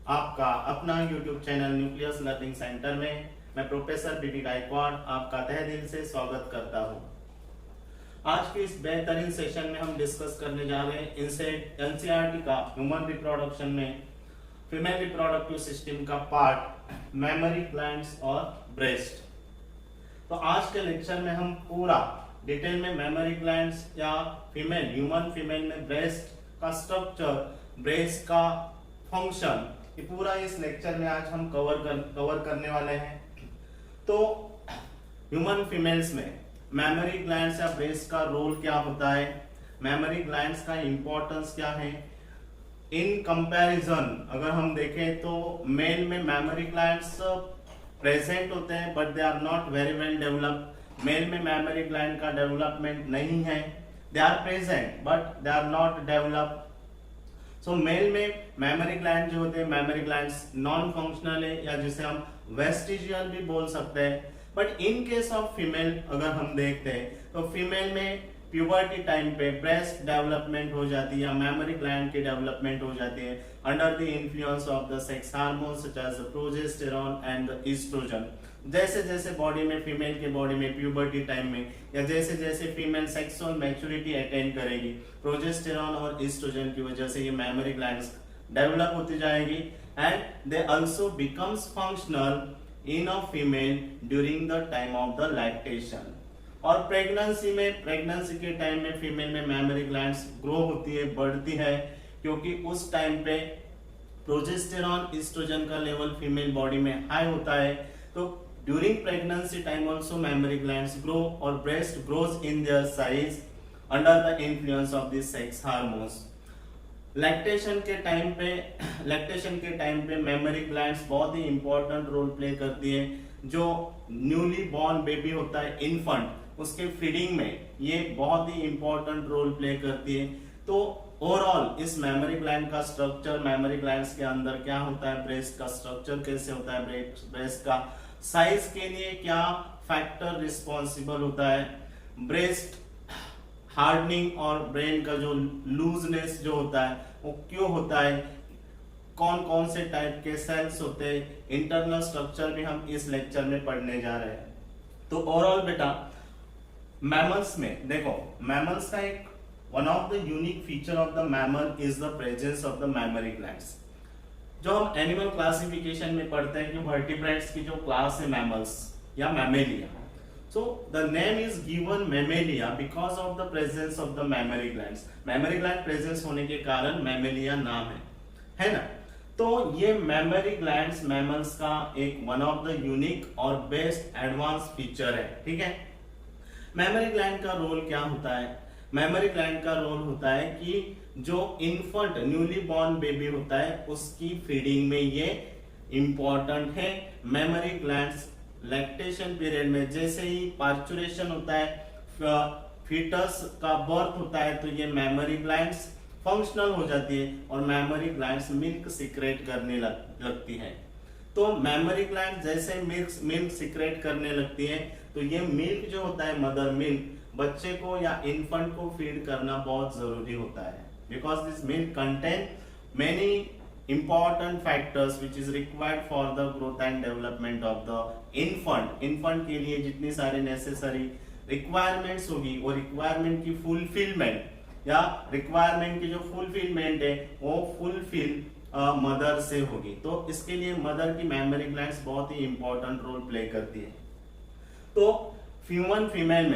आपका अपना YouTube channel nucleus learning centre में मैं प्रोफेसर बीबी गायकवाड़ आपका तहे दिल से स्वागत करता हूं। आज के इस बेहतरीन सेशन में हम डिस्कस करने जा रहे हैं एनसीईआरटी का ह्यूमन रिप्रोडक्शन में फीमेल रिप्रोडक्टिव सिस्टम का पार्ट मेमोरी ग्लैंड्स और ब्रेस्ट। तो आज के लेक्चर में हम पूरा डिटेल में मेमोरी ग्लैंड्स या ह्यूमन फीमेल में ब्रेस्ट का स्ट्रक्चर, ब्रेस्ट का फंक्शन, ये पूरा इस लेक्चर में आज हम कवर करने वाले हैं। तो ह्यूमन फीमेल्स में मेमोरी ग्लैंड्स या ब्रेस्ट का रोल क्या होता है, मेमोरी ग्लैंड्स का इंपॉर्टेंस क्या है इन कंपैरिजन। अगर हम देखें तो मेल में मेमोरी ग्लैंड्स प्रेजेंट होते हैं but they are not very well developed. Male में मेमोरी ग्लैंड का डेवलपमेंट नहीं है, they are present but they are not developed. So male में मेमोरी ग्लैंड जो होते हैं, मेमोरी ग्लैंड्स नॉन फंक्शनल है या जिसे हम वेस्टिजियल भी बोल सकते हैं। But in case of female अगर हम देखते हैं तो फीमेल में प्यूबर्टी टाइम पे ब्रेस्ट डेवलपमेंट हो जाती है या मेमोरी ग्लैंड की डेवलपमेंट हो जाती है under the influence of the sex hormones such as progesterone and the estrogen. जैसे जैसे बॉडी में, फीमेल के बॉडी में प्यूबर्टी टाइम में या जैसे जैसे फीमेल सेक्सुअल मैच्योरिटी अटेन करेगी, प्रोजेस्टेरॉन और एस्ट्रोजन की वजह से ये मेमोरी ग्लैंड्स डेवलप होती जाएगी and they also becomes functional in a female during the time of the lactation. और प्रेगनेंसी के टाइम में फीमेल में मेमोरी ग्लैंड्स ग्रो होती है, बढ़ती है, क्योंकि उस टाइम पे प्रोजेस्टेरॉन एस्ट्रोजन का लेवल फीमेल बॉडी में हाई होता है। तो during pregnancy time also mammary glands grow और breast grows in their size under the influence of the sex hormones. Lactation के टाइम पे मेमोरी ग्लैंड्स बहुत ही इंपॉर्टेंट रोल प्ले करती है। जो न्यूली बॉर्न बेबी होता है, इन्फेंट, उसके फीडिंग में ये बहुत ही इंपॉर्टेंट रोल प्ले करती है। तो ओवरऑल इस मेमोरी ग्लैंड का स्ट्रक्चर, मेमोरी ग्लैंड्स के अंदर क्या होता है, ब्रेस्ट का स्ट्रक्चर कैसे होता है, ब्रेस्ट का साइज के लिए क्या फैक्टर रिस्पॉन्सिबल होता है, ब्रेस्ट हार्डनिंग और ब्रेन का जो लूजनेस जो होता है वो क्यों होता है, कौन कौन से टाइप के सेल्स होते हैं, इंटरनल स्ट्रक्चर भी हम इस लेक्चर में पढ़ने जा रहे हैं। तो ओवरऑल बेटा मैमल्स में देखो, मैमल्स का एक one of the unique feature of the mammal is the presence of the mammary glands. जो हम एनिमल क्लासिफिकेशन में पढ़ते हैं कि वर्टिब्रेट्स की जो क्लास है मैमल्स या Mammalia, so the name is given mammalia because of the presence of the mammary glands। mammary gland presence होने के कारण मैमेलिया नाम है ना। तो ये मेमोरी ग्लैंड्स मैमल्स का एक वन ऑफ द यूनिक और बेस्ट एडवांस फीचर है, ठीक है। मेमोरी ग्लैंड का रोल क्या होता है, मेमोरी ग्लैंड का रोल होता है कि जो इन्फेंट न्यूली बॉर्न बेबी होता है उसकी फीडिंग में ये इंपॉर्टेंट है। मेमोरी ग्लैंड्स लैक्टेशन पीरियड में जैसे ही पार्चुरेशन होता है, फीटस का बर्थ होता है, तो ये मेमोरी ग्लैंड्स फंक्शनल हो जाती है और मेमोरी ग्लैंड्स मिल्क सिक्रेट करने लगती है। तो मेमोरी ग्लैंड जैसे मिल्क सिक्रेट करने लगती है तो ये मिल्क जो होता है, मदर मिल्क, बच्चे को या इन्फेंट को फीड करना बहुत जरूरी होता है, because this milk contain many important factors which is required for the growth and development of the infant के लिए जितनी सारी necessary requirements होगी वो requirement की fulfillment या requirement की जो fulfillment है वो fulfill मदर से होगी। तो इसके लिए मदर की मेमोरी ग्लैंड्स बहुत ही important रोल प्ले करती है। तो ह्यूमन फीमेल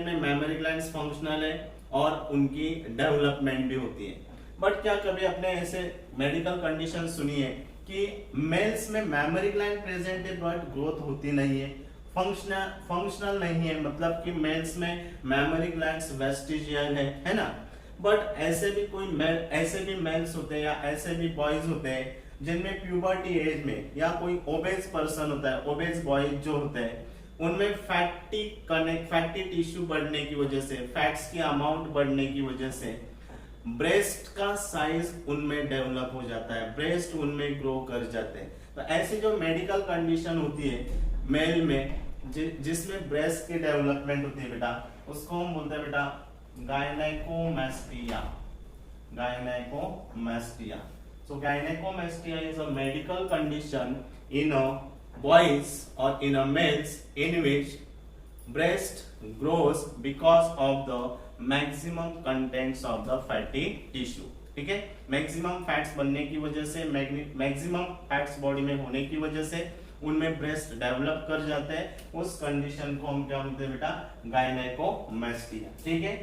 में मेमोरी ग्लैंड्स फंक्शनल है और उनकी डेवलपमेंट भी होती है। बट क्या कभी आपने ऐसे मेडिकल कंडीशन सुनी है कि मेल्स में मेमोरी ग्लैंड प्रेजेंट है बट ग्रोथ होती नहीं है, फंक्शनल नहीं है, मतलब कि मेल्स में मेमोरी ग्लैंड्स वेस्टिजियल है ना। बट ऐसे भी मेल्स होते हैं या ऐसे भी बॉयज होते हैं जिनमें प्यूबर्टी एज में या कोई ओबेस पर्सन होता है, ओबेस बॉयज जो होते हैं उनमें फैटी टिश्यू बढ़ने की वजह से, फैट्स की अमाउंट बढ़ने की वजह से ब्रेस्ट का साइज उनमें डेवलप हो जाता है, ब्रेस्ट उनमें ग्रो कर जाते हैं। तो ऐसी जो मेडिकल कंडीशन होती है मेल में जिसमें ब्रेस्ट की डेवलपमेंट होती है बेटा, उसको हम बोलते हैं बेटा gynaecomastia. So gynecomastia is a medical condition in a boys or in a males in which breast grows because of the maximum contents of the fatty tissue. ठीक है, मैक्सिमम फैट्स बनने की वजह से, मैक्सिमम फैट्स बॉडी में होने की वजह से उनमें ब्रेस्ट डेवलप कर जाते हैं। उस कंडीशन को हम क्या बोलते हैं बेटा, गायनेकोमास्टिया। ठीक है,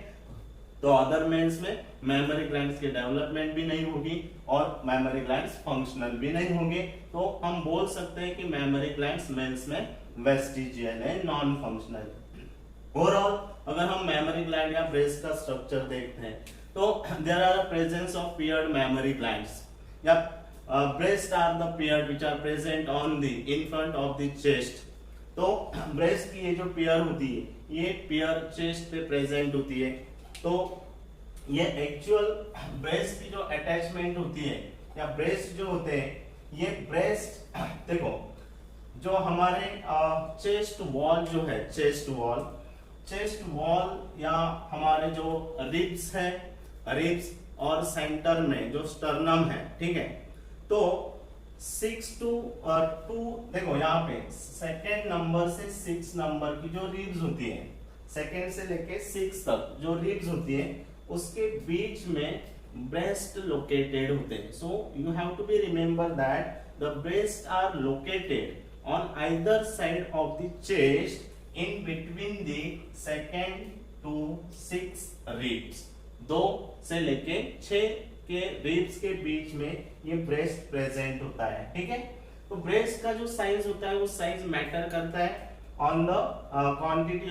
तो अदर मेंस में मेमोरी ग्लैंड्स की डेवलपमेंट भी नहीं होगी और मेमोरी ग्लैंड्स फंक्शनल भी नहीं होंगे, तो हम बोल सकते हैं कि मेमोरी ग्लैंड्स मेंस में वेस्टिजियल है, नॉन फंक्शनल। ओवरऑल अगर हम मेमोरी ग्लैंड या ब्रेस्ट का स्ट्रक्चर देखते हैं तो there are presence of paired mammary glands या breast are the paired which are present on the in front of the chest. तो ब्रेस्ट की ये जो पेयर होती है ये पेयर चेस्ट पे प्रेजेंट होती है। तो ये एक्चुअल ब्रेस्ट की जो अटैचमेंट होती है या ब्रेस्ट जो होते हैं ये ब्रेस्ट देखो जो हमारे चेस्ट वॉल जो है, चेस्ट वॉल या हमारे जो रिब्स है, रिब्स और सेंटर में जो स्टर्नम है, ठीक है, तो 6 to 2 देखो यहाँ पे सेकेंड नंबर से 6 नंबर की जो रिब्स होती है, सेकेंड से लेके 6 तक जो रिब्स होती है उसके बीच में ब्रेस्ट लोकेटेड होते हैं। So you have to be remember that the breast are located on either side of the chest in between the second to 6 ribs। 2 से लेके 6 के रिब्स के बीच में ये ब्रेस्ट प्रेजेंट होता है। ठीक है, तो ब्रेस्ट का जो साइज होता है वो साइज मैटर करता है ऑन द क्वांटिटी।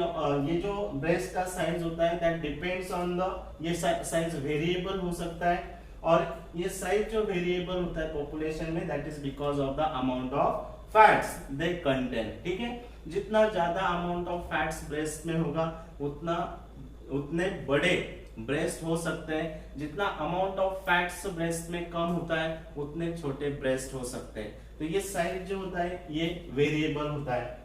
ये जो ब्रेस्ट का साइज होता है दैट डिपेंड्स ऑन द, ये साइज वेरिएबल हो सकता है और ये साइज जो वेरिएबल होता है पॉपुलेशन में that is because of the amount of fats they contain. ठीक है, जितना ज्यादा अमाउंट ऑफ फैट्स ब्रेस्ट में होगा उतने बड़े ब्रेस्ट हो सकते हैं, जितना अमाउंट ऑफ फैट्स ब्रेस्ट में कम होता है उतने छोटे ब्रेस्ट हो सकते हैं। तो ये साइज जो होता है ये वेरिएबल होता है।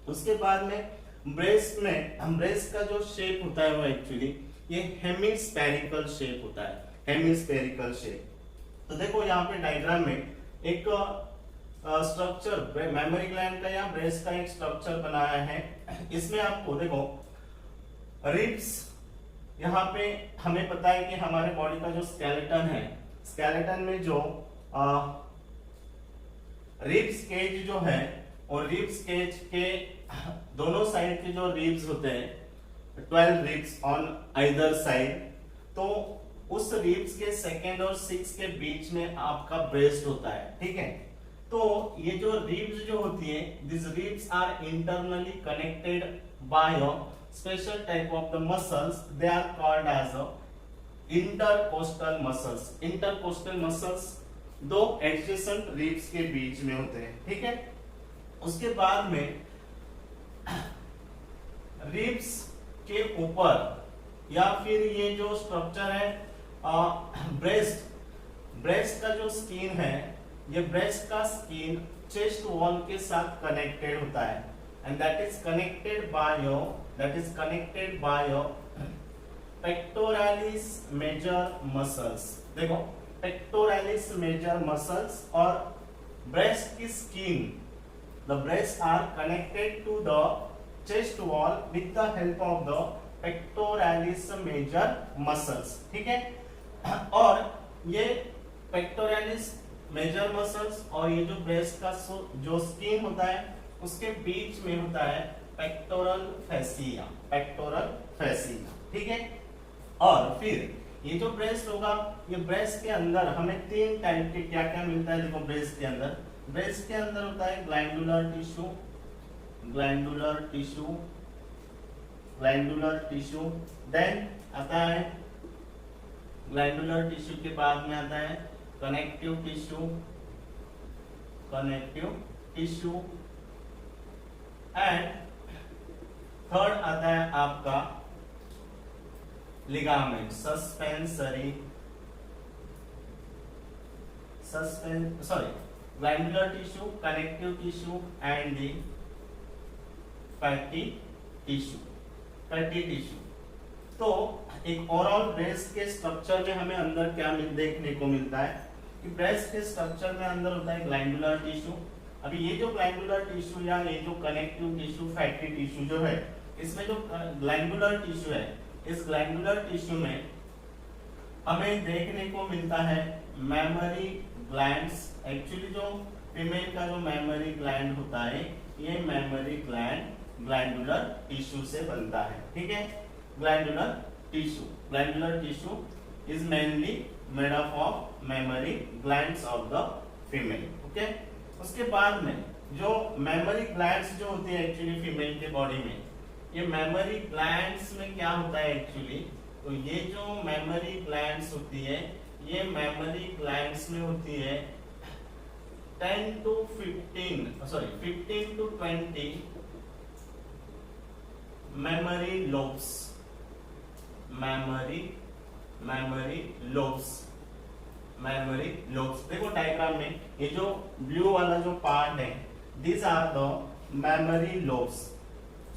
उसके बाद में ब्रेस्ट का जो शेप होता है वो एक्चुअली ये हेमिस्फेरिकल शेप होता है, हेमिस्फेरिकल शेप। तो देखो यहाँ पे डायग्राम में एक स्ट्रक्चर मेमोरी ग्लैंड का या ब्रेस्ट का एक स्ट्रक्चर बनाया है। इसमें आपको देखो रिब्स, यहाँ पे हमें पता है कि हमारे बॉडी का जो स्केलेटन है, स्केलेटन में जो रिब्स केज जो है और रिब्स केज के दोनों साइड के जो रिब्स होते हैं 12 रिब्स ऑन आइदर साइड, तो उस रिब्स के सेकेंड और 6 के बीच में आपका ब्रेस्ट होता है। ठीक है, तो ये जो रिब्स जो होती है this ribs are internally connected by a special type of the muscles, they are called as a intercostal muscles. Intercostal muscles दो एडजेसेंट रिब्स के बीच में होते हैं। ठीक है, उसके बाद में रिब्स के ऊपर या फिर ये जो स्ट्रक्चर है ब्रेस्ट का जो स्किन है, ये ब्रेस्ट का स्किन चेस्ट वॉल के साथ कनेक्टेड होता है and that is connected by your pectoralis major muscles. देखो पेक्टोरालिस मेजर मसल्स और ब्रेस्ट की skin, the breast are connected to the chest wall with the help of the pectoralis major muscles. ठीक है, और ये pectoralis major muscles और ये जो ब्रेस्ट का जो स्किन होता है उसके बीच में होता है पेक्टोरल फेसिया, पेक्टोरल फेसिया। ठीक है, और फिर ये जो ब्रेस्ट होगा, ये ब्रेस्ट के अंदर हमें 3 टाइप के क्या क्या मिलता है। देखो ब्रेस्ट के अंदर होता है ग्लैंडुलर टिश्यू, देन आता है ग्लैंडुलर टिश्यू के बाद में आता है कनेक्टिव टिश्यू एंड थर्ड आता है आपका ligament, glandular tissue, connective tissue and the fatty tissue. तो एक ओवरऑल ब्रेस्ट के स्ट्रक्चर में हमें अंदर क्या देखने को मिलता है, कि ब्रेस्ट के स्ट्रक्चर में अंदर होता है ग्लैंडुलर टिश्यू। अभी ये जो ग्लैंडुलर टिश्यू या ये जो कनेक्टिव टिश्यू, फैटी टिश्यू जो है, इसमें जो ग्लैंडुलर टिश्यू है, इस ग्लैंडुलर टिश्यू में हमें देखने को मिलता है मैमरी ग्लैंड्स। एक्चुअली जो फीमेल का जो मैमरी ग्लैंड होता है, ये मैमरी ग्लैंड ग्लैंडुलर टिश्यू से बनता है। ठीक है, glandular tissue is mainly made up of memory glands of the female. Okay, उसके बाद में जो मैमरी ग्लैंड्स जो होती है एक्चुअली फीमेल के बॉडी में, ये मैमरी ग्लैंड्स में क्या होता है एक्चुअली, तो ये जो मैमरी ग्लैंड्स होती है, ये मैमरी ग्लैंड्स में होती है 15 to 20 मेमोरी लोब्स। देखो डायग्राम में ये जो ब्लू वाला जो पार्ट है, these are the memory lobes.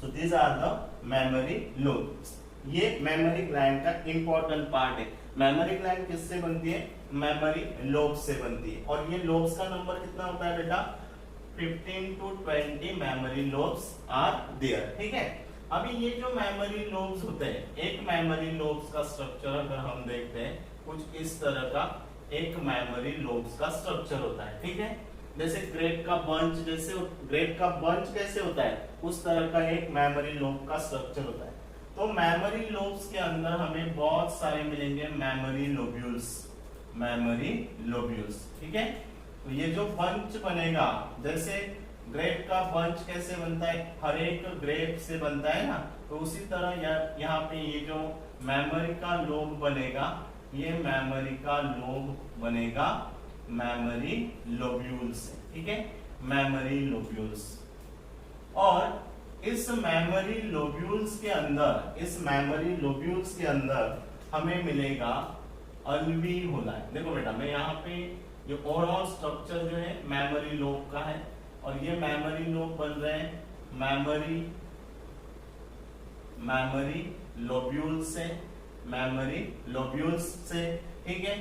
So these are the memory lobes. ये मेमोरी ग्लैंड का इंपॉर्टेंट पार्ट है। मेमोरी ग्लैंड किससे बनती है? मेमोरी लोब्स से बनती है। और ये लोब्स का नंबर कितना होता है बेटा? 15 to 20 mammary lobes are there. ठीक है, अभी ये जो मेमोरी लोब्स होते हैं, एक मेमोरी लोब्स का स्ट्रक्चर अगर हम देखते हैं, कुछ इस तरह का एक मेमोरी लोब्स का स्ट्रक्चर होता है। ठीक है, जैसे ग्रेप का बंच कैसे होता है, उस तरह का एक मेमोरी लोब का स्ट्रक्चर होता है। तो मेमोरी लोब्स के अंदर हमें बहुत सारे मिलेंगे मेमोरी लोब्यूल्स। ठीक है, तो ये जो बंच बनेगा, जैसे ग्रेप का बंच कैसे बनता है, हर एक ग्रेप से बनता है ना, तो उसी तरह यहाँ पे ये जो मेमोरी का लोब बनेगा, ये मेमोरी का लोब बनेगा मेमोरी लोब्यूल से। ठीक है, मेमोरी लोब्यूल्स। और इस मेमोरी लोब्यूल्स के अंदर हमें मिलेगा अल्वीओलाई। देखो बेटा, मैं यहाँ पे ये ओवरऑल स्ट्रक्चर जो है मेमोरी लोब का है, और ये मेमोरी लोब बन रहे हैं मेमोरी लोब्यूल्स से। ठीक है,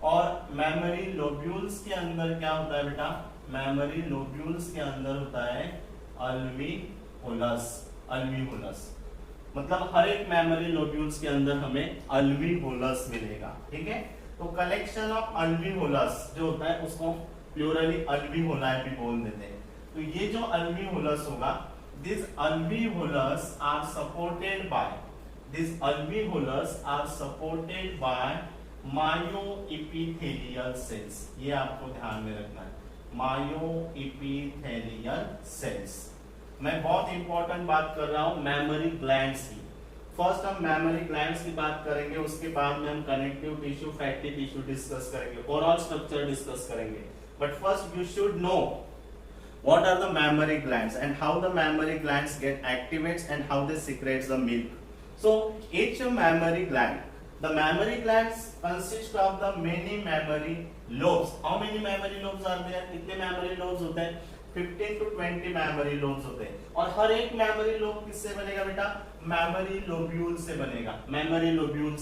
और मेमोरी लोब्यूल्स के अंदर क्या होता है बेटा? मेमोरी लोब्यूल्स के अंदर होता है अल्वीओलस। मतलब हर एक मेमोरी लोब्यूल्स के अंदर हमें अल्वीओलस मिलेगा। ठीक है, तो कलेक्शन ऑफ अल्वीओलस जो होता है उसको प्लूरली अल्वीओलाई भी बोल देते हैं। तो ये जो अल्वीओलस होगा, this alveolus are supported by myoepithelial cells. ये आपको ध्यान में रखना है, मायोइपिथेलियल सेल्स। मैं बहुत इंपॉर्टेंट बात कर रहा हूं मेमोरी ग्लैंड्स की। फर्स्ट हम मेमोरी ग्लैंड्स की बात करेंगे, उसके बाद में हम connective tissue, fatty tissue discuss करेंगे, ओवरऑल स्ट्रक्चर डिस्कस करेंगे। But first you should know what are the mammary glands and how the mammary glands get activates and how they secretes the milk. So each mammary gland, the mammary glands consist of the many mammary lobes. How many mammary lobes are there? कितने mammary lobes होते हैं? 15 to 20 mammary lobes होते हैं। और हर एक mammary lobe किससे बनेगा बेटा? mammary lobule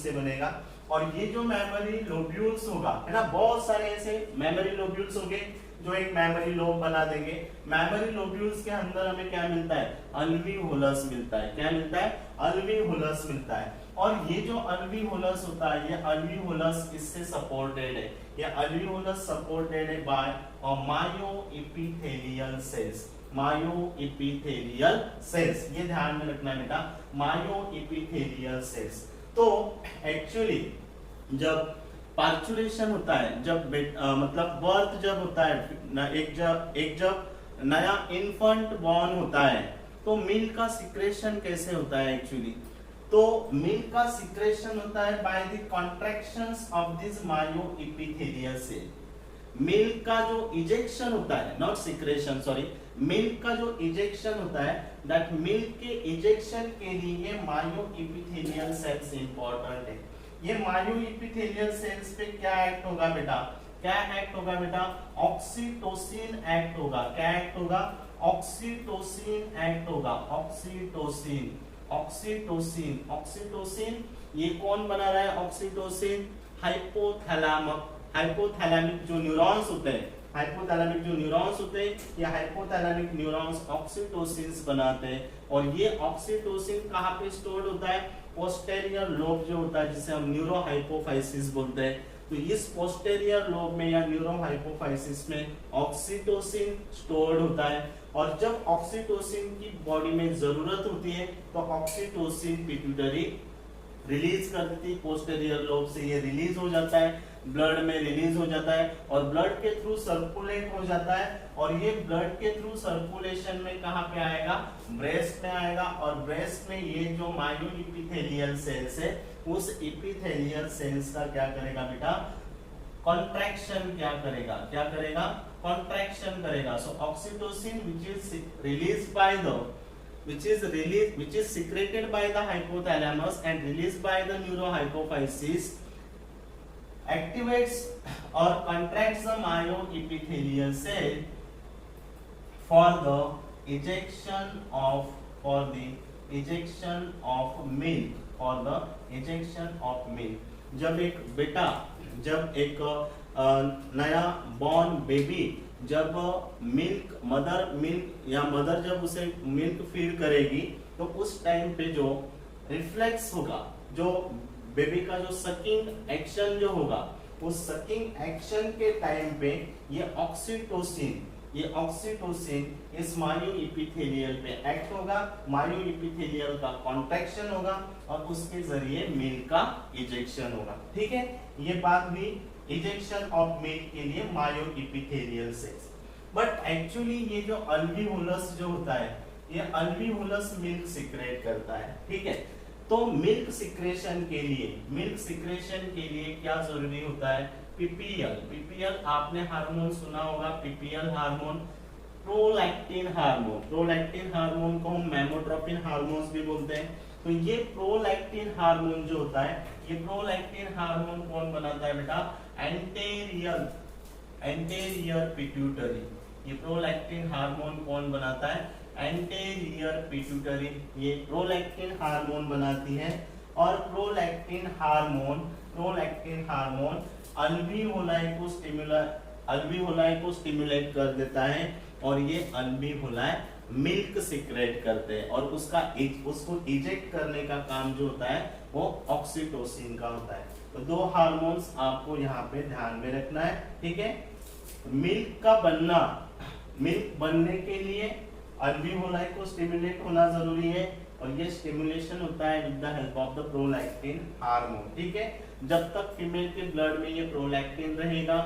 से बनेगा। और ये जो mammary lobules होगा, है ना, बहुत सारे ऐसे mammary lobules होंगे जो एक मेमोरी लोब बना देंगे। मेमोरी लोब्यूल्स के अंदर हमें क्या मिलता है? अल्वीओलस मिलता है। क्या मिलता है? अल्वीओलस मिलता है। और ये जो अल्वीओलस होता है, ये अल्वीओलस इससे सपोर्टेड है, ये अल्वीओलस सपोर्टेड है बाय मायोइपिथेलियल सेल्स। ये ध्यान में रखना है बेटा, मायोइपिथेलियल सेल्स। तो एक्चुअली जब पार्चुरेशन होता है, जब मतलब बर्थ जब होता है, जब नया इन्फेंट बॉर्न होता है, तो मिल्क का सिक्रेशन कैसे होता है एक्चुअली? तो मिल्क का सिक्रेशन होता है by the contractions of this myoepithelial cell. Milk का जो इजेक्शन होता है, नॉट सिक्रेशन, सॉरी, मिल्क का जो इजेक्शन होता है, दैट मिल्क के इजेक्शन के लिए मायोइपिथेलियल सेल्स इंपॉर्टेंट है। ये मायोइपिथेलियल सेल्स पे क्या एक्ट होगा बेटा? ऑक्सीटोसिन एक्ट होगा। क्या एक्ट होगा? ऑक्सीटोसिन एक्ट होगा। ऑक्सीटोसिन ये कौन बना रहा है? ऑक्सीटोसिन हाइपोथैलेमिक जो न्यूरॉन्स होते हैं, हाइपोथैलेमिक जो न्यूरॉन्स होते हैं, ये हाइपोथैलेमिक न्यूरॉन्स ऑक्सीटोसिन बनाते हैं। और ये ऑक्सीटोसिन कहाँ पे स्टोर्ड होता है? पोस्टेरियर लोब जो होता है, जिसे हम न्यूरो हाइपोफाइसिस बोलते हैं। तो इस पोस्टेरियर लोब में या न्यूरो हाइपोफाइसिस में ऑक्सीटोसिन स्टोर्ड होता है। और जब ऑक्सीटोसिन की बॉडी में जरूरत होती है तो ऑक्सीटोसिन पिट्यूटरी रिलीज कर देती है, पोस्टेरियर लोब से ये रिलीज हो जाता है, ब्लड में रिलीज हो जाता है और ब्लड के थ्रू सर्कुलेट हो जाता है। और ये ब्लड के थ्रू सर्कुलेशन में कहाँ पे आएगा? ब्रेस्ट में आएगा। और ब्रेस्ट में ये जो मायो इपिथेलियल सेल्स है, उस इपिथेलियल सेल्स का क्या करेगा बेटा? कॉन्ट्रैक्शन क्या करेगा? क्या करेगा? कॉन्ट्रैक्शन करेगा। सो oxytocin which is secreted by the hypothalamus and released by the neurohypophysis activates or contracts the myoepithelial cell for the ejection of milk। जब एक नया बॉर्न बेबी जब मदर जब उसे मिल्क फीड करेगी तो उस टाइम पे जो रिफ्लेक्स होगा, जो बेबी का जो सकिंग एक्शन जो होगा, उस सकिंग एक्शन के टाइम पे ये ऑक्सीटोसिन इस मायो इपिथेलियल पे एक्ट होगा, मायो इपिथेलियल का कॉन्ट्रैक्शन होगा और उसके जरिए मिल्क का इजेक्शन होगा। ठीक है, ये बात भी इजेक्शन ऑफ मिल्क के लिए मायो इपिथेलियल सेल्स। बट एक्चुअली ये जो अल्वीओलस जो होता है, ये अल्वीओलस मिल्क सिक्रेट करता है। ठीक है, तो मिल्क सिक्रेशन के लिए क्या जरूरी होता है? पीपीएल आपने हार्मोन सुना होगा, पीपीएल हार्मोन, प्रोलैक्टिन हार्मोन को हम मेमोट्रोपिन हार्मोन्स भी बोलते हैं। तो ये प्रोलैक्टिन हार्मोन जो होता है, ये प्रोलैक्टिन हार्मोन कौन बनाता है बेटा? Anterior pituitary. ये प्रोलैक्टिन हार्मोन कौन बनाता है? एंटेरियर पिट्यूटरी ये प्रोलैक्टिन हार्मोन बनाती है। और प्रोलैक्टिन हार्मोन अल्वीओलाई को स्टिमुलेट कर देता है और ये अल्वीओलाई मिल्क सिक्रेट करते हैं और उसको इजेक्ट करने का काम जो होता है वो ऑक्सीटोसिन का होता है। तो दो हार्मोन्स आपको यहाँ पे ध्यान में रखना है। ठीक है, मिल्क बनने के लिए अल्वीओलाई को स्टिमुलेट होना जरूरी है और ये स्टिमुलेशन होता है with the help of the prolactin hormone. ठीक है, जब तक फीमेल के ब्लड में ये प्रोलैक्टिन रहेगा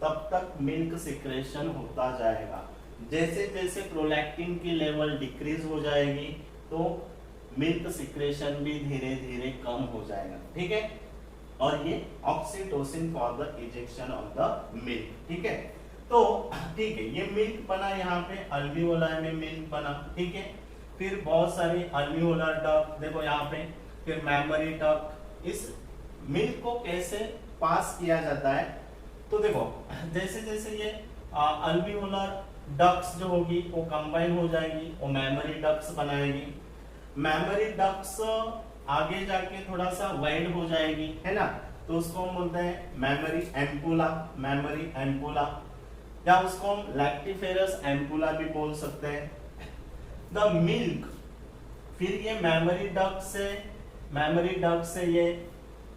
तब तक मिल्क सिक्रेशन होता जाएगा। जैसे जैसे प्रोलैक्टिन की लेवल डिक्रीज हो जाएगी तो मिल्क सिक्रेशन भी धीरे धीरे कम हो जाएगा। ठीक है, और ये oxytocin for the ejection of the milk. ठीक है, तो ठीक है, ये मिल्क बना, यहाँ पे अल्वीओलाई में मिल्क बना। ठीक है, फिर बहुत सारी अल्वीओलर डक्ट देखो यहाँ पे, फिर मेमोरी डक्ट। इस मिल्क को कैसे पास किया जाता है? तो देखो जैसे जैसे ये अल्वीओलर डक्ट्स जो होगी वो कंबाइन हो जाएगी, वो मेमोरी डक्ट्स बनाएगी। मेमोरी डक्ट्स आगे जाके थोड़ा सा वाइड हो जाएगी, है ना, तो उसको हम बोलते हैं मेमोरी एम्पुला, या उसको हम लैक्टिफेरस एम्पुला भी बोल सकते हैं। द मिल्क, फिर ये मेमोरी डक्ट से ये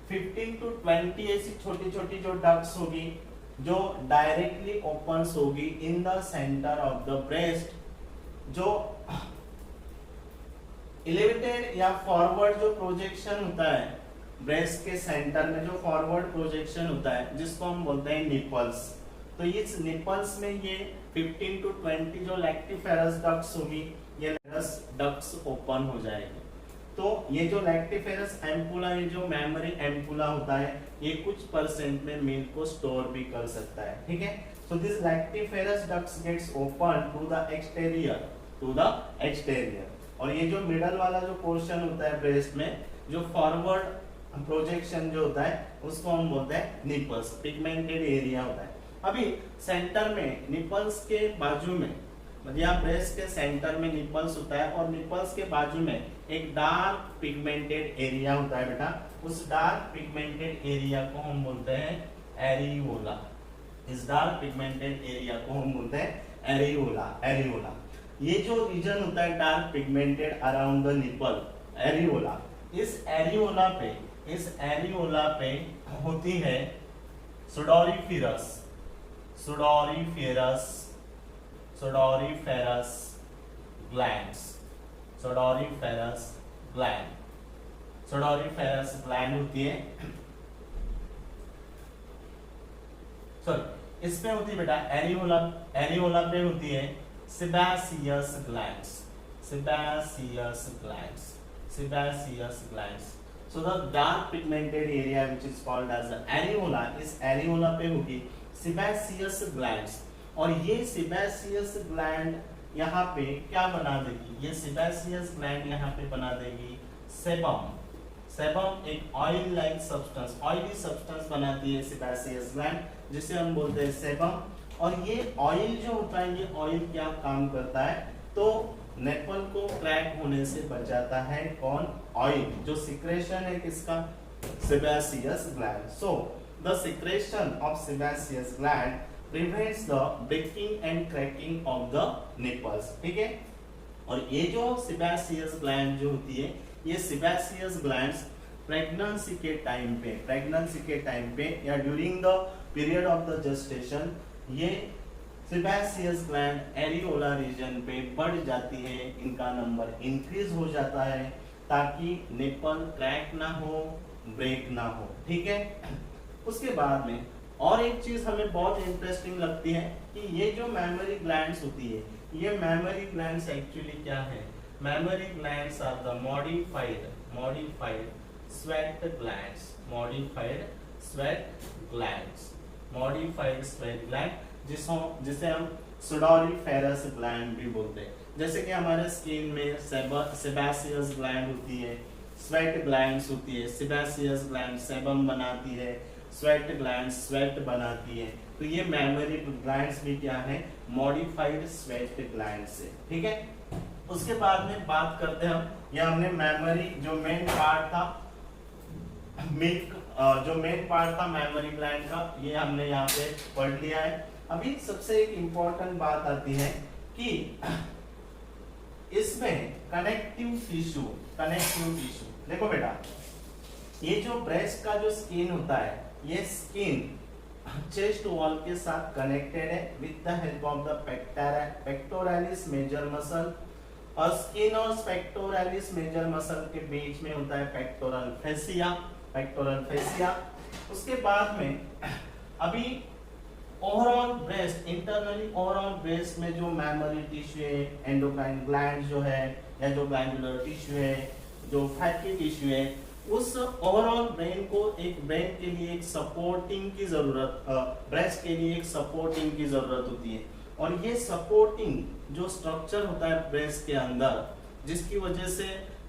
15 to 20 ऐसी छोटी छोटी जो डक्ट्स होगी जो डायरेक्टली ओपन्स होगी in the centre of the breast. जो एलिवेटेड या फॉरवर्ड जो प्रोजेक्शन होता है ब्रेस्ट के सेंटर में, जो फॉरवर्ड प्रोजेक्शन होता है जिसको हम बोलते हैं निपल्स। तो इस निपल्स में ये 15 to 20 जो लैक्टिफेरस डक्ट्स होगी, ये डक्ट्स ओपन हो जाएगी। तो ये जो लैक्टिफेरस एम्पुला, ये जो मेमोरी एम्पुला होता है, ये कुछ परसेंट में मिल्क को स्टोर भी कर सकता है। ठीक है, so this lactiferous ducts gets open to the exterior. और ये जो मिडल वाला जो पोर्शन होता है ब्रेस्ट में, जो फॉरवर्ड प्रोजेक्शन जो होता है उसको हम बोलते हैं निपल्स, पिगमेंटेड एरिया होता है। अभी सेंटर में निपल्स के बाजू में, मतलब ब्रेस्ट के सेंटर में निपल्स होता है और निपल्स के बाजू में एक डार्क पिगमेंटेड एरिया होता है बेटा। उस डार्क पिगमेंटेड एरिया को हम बोलते हैं एरियोला। इस डार्क पिगमेंटेड एरिया को हम बोलते हैं एरियोला। एरियोला ये जो रीजन होता है dark pigmented around the nipple, areola, इस एरियोला पे होती है सुडोरीफेरस ग्लैंड्स। सुडोरीफेरस ग्लैंड होती है, सॉरी इसमें होती है बेटा एरियोला पे होती है sebaceous glands. So the dark pigmented area which is called as the areola, इस areola पे होगी sebaceous glands, और ये sebaceous gland यहाँ पे क्या बना देगी, ये sebaceous gland यहाँ पे बना देगी सेबम एक oil like substance, oily substance बनाती है sebaceous gland, जिसे हम बोलते हैं सेबम। और ये ऑयल जो होता है, ये ऑयल क्या काम करता है, तो नेपल को क्रैक होने से बचाता है कौन, ऑयल, जो सिक्रेशन है किसका, sebaceous gland. So the secretion of sebaceous gland prevents the breaking and cracking of the nipples, ठीक है। और ये जो सेबासियस ग्लैंड जो होती है, ये सेबासियस ग्लैंड्स प्रेगनेंसी के टाइम पे या during the period of the gestation, ये सेबासियस ग्लैंड एरियोला रीजन पे बढ़ जाती है, इनका नंबर इंक्रीज हो जाता है ताकि निपल क्रैक ना हो, ब्रेक ना हो, ठीक है। उसके बाद में और एक चीज हमें बहुत इंटरेस्टिंग लगती है कि ये जो मेमोरी ग्लैंड्स होती है, ये मेमोरी ग्लैंड्स एक्चुअली क्या है, mammary glands are the modified sweat gland, जिसे हम सुडोरीफेरस ग्लैंड भी बोलते हैं। जैसे कि हमारे स्किन में सेबासियस ग्लैंड होती है, स्वेट ग्लैंड्स होती है, सेबासियस ग्लैंड सेबम बनाती है, स्वेट ग्लैंड स्वेट बनाती है, तो ये मेमोरी ग्लैंड्स भी क्या है, मॉडिफाइड स्वेट ग्लैंड से, ठीक है। उसके बाद में बात करते हैं हम, ये हमने मेमोरी जो मेन पार्ट था मेमोरी ग्लैंड का, ये हमने यहाँ पे पढ़ लिया है। अभी सबसे एक इम्पोर्टेंट बात आती है कि इसमें कनेक्टिव टिश्यू, देखो बेटा, ये जो ब्रेस्ट का जो स्किन होता है, ये स्किन चेस्ट वॉल के साथ कनेक्टेड है with the help of the pectoralis major muscle, और स्किन और पेक्टोरालिस मेजर मसल के बीच में होता है पेक्टोरल फेसिया। उसके बाद में अभी overall breast, internally overall breast में जो मेमोरी टिश्यू है, एंडोक्राइन ग्लैंड जो है, या जो ग्लैंडुलर टिश्यू है, जो फैटी टिश्यू है, उस ओवरऑल ब्रेन के लिए एक सपोर्टिंग की जरूरत, ब्रेस्ट के लिए एक सपोर्टिंग की जरूरत होती है। और ये सपोर्टिंग जो स्ट्रक्चर होता है ब्रेस्ट के अंदर, जिसकी वजह से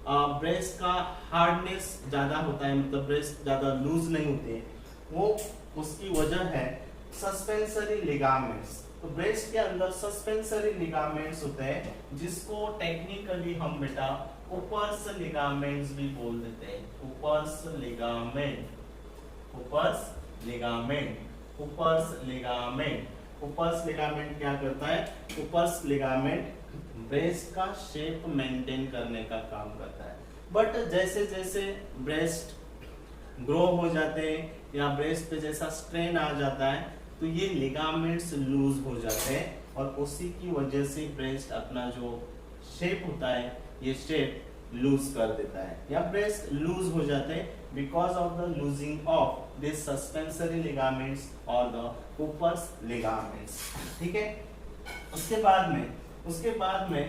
ब्रेस्ट का हार्डनेस ज्यादा होता है, मतलब ब्रेस्ट ज्यादा लूज नहीं होते, वो उसकी वजह है सस्पेंसरी लिगामेंट्स। तो ब्रेस्ट के अंदर सस्पेंसरी लिगामेंट्स होते हैं, जिसको टेक्निकली हम बेटा ऊपर्स लिगामेंट्स भी बोल देते हैं। ऊपर्स लिगामेंट क्या करता है, ऊपर्स लिगामेंट ब्रेस्ट का शेप मेंटेन करने का काम करता है। बट जैसे जैसे ब्रेस्ट ग्रो हो जाते हैं या ब्रेस्ट पे जैसा स्ट्रेन आ जाता है, तो ये लिगामेंट्स लूज हो जाते हैं, और उसी की वजह से ब्रेस्ट अपना जो शेप होता है, ये शेप लूज कर देता है, या ब्रेस्ट लूज हो जाते हैं because of the losing of this suspensory ligaments और द ऊपर्स लिगामेंट्स, ठीक है। उसके बाद में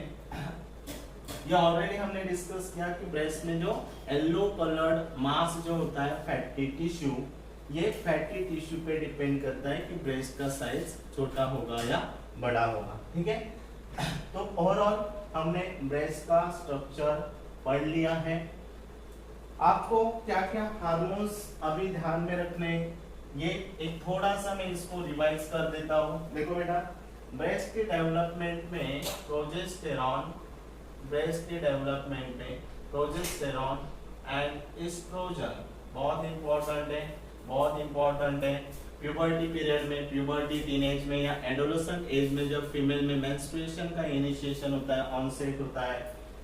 ये ऑलरेडी हमने डिस्कस किया कि ब्रेस्ट में जो येलो कलर्ड मास जो होता है फैटी टिश्यू, ये फैटी टिश्यू पे डिपेंड करता है कि ब्रेस्ट का साइज छोटा होगा या बड़ा होगा, ठीक है। तो ओवरऑल हमने ब्रेस्ट का स्ट्रक्चर पढ़ लिया है। आपको क्या क्या हार्मोन्स अभी ध्यान में रखने, ये एक थोड़ा सा मैं इसको रिवाइज कर देता हूँ। देखो बेटा, ब्रेस्ट के डेवलपमेंट में प्रोजेस्टेरॉन एंड एस्ट्रोजन बहुत इंपॉर्टेंट है। प्यूबर्टी पीरियड में, प्यूबर्टी टीनेज में या एडोलेसेंट एज में जब फीमेल में मेंस्ट्रुएशन का इनिशिएशन होता है, ऑनसेट होता है,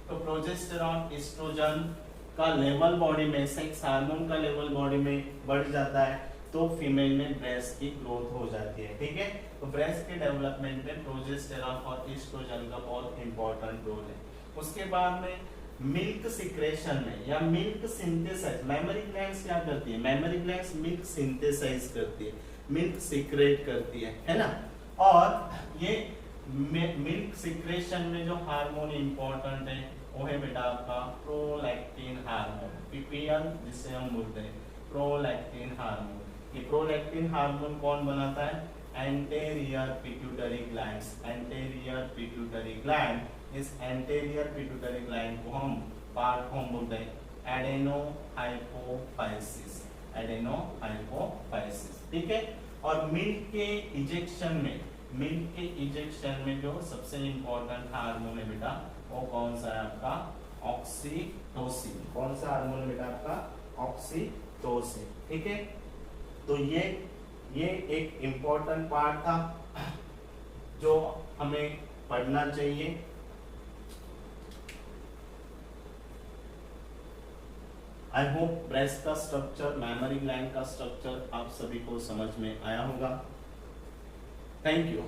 तो प्रोजेस्टेरॉन, एस्ट्रोजन का लेवल बॉडी में, सेक्स हार्मोन का लेवल बॉडी में बढ़ जाता है, तो फीमेल में ब्रेस्ट की ग्रोथ हो जाती है। ठीक है, तो ब्रेस्ट के डेवलपमेंट में प्रोजेस्टेरॉन और एस्ट्रोजन का बहुत इंपॉर्टेंट रोल है। उसके बाद में मिल्क सिक्रेशन में या मिल्क सिंथेसाइज, मेमरी ग्लैंड्स क्या करती है? मेमरी ग्लैंड्स मिल्क सिंथेसाइज करती है, मिल्क सिक्रेट करती है ना। और ये मिल्क सिक्रेशन में जो हार्मोन इंपॉर्टेंट है वो है बेटा आपका प्रोलैक्टिन हार्मोन, पीपीएल जिसे हम बोलते हैं प्रोलैक्टिन हार्मोन। ये प्रोलैक्टिन हार्मोन कौन बनाता है? Anterior pituitary glands. Anterior pituitary gland, इस एंटेरियर पिट्यूटरी ग्लैंड को हम पार्ट फॉर्म बोलते हैं एडेनो हाइपोफाइसिस, एडेनो हाइपोफाइसिस। ठीक है, और मिल्क के इजेक्शन में, मिल्क के इजेक्शन में जो सबसे इंपॉर्टेंट हार्मोन है बेटा वो कौन सा है आपका? ऑक्सीटोसिन। कौन सा हार्मोन है बेटा आपका? ऑक्सीटोसिन। ठीक है, तो ये एक इंपॉर्टेंट पार्ट था जो हमें पढ़ना चाहिए। आई होप ब्रेस्ट का स्ट्रक्चर, मैमरी ग्लैंड का स्ट्रक्चर आप सभी को समझ में आया होगा। Thank you.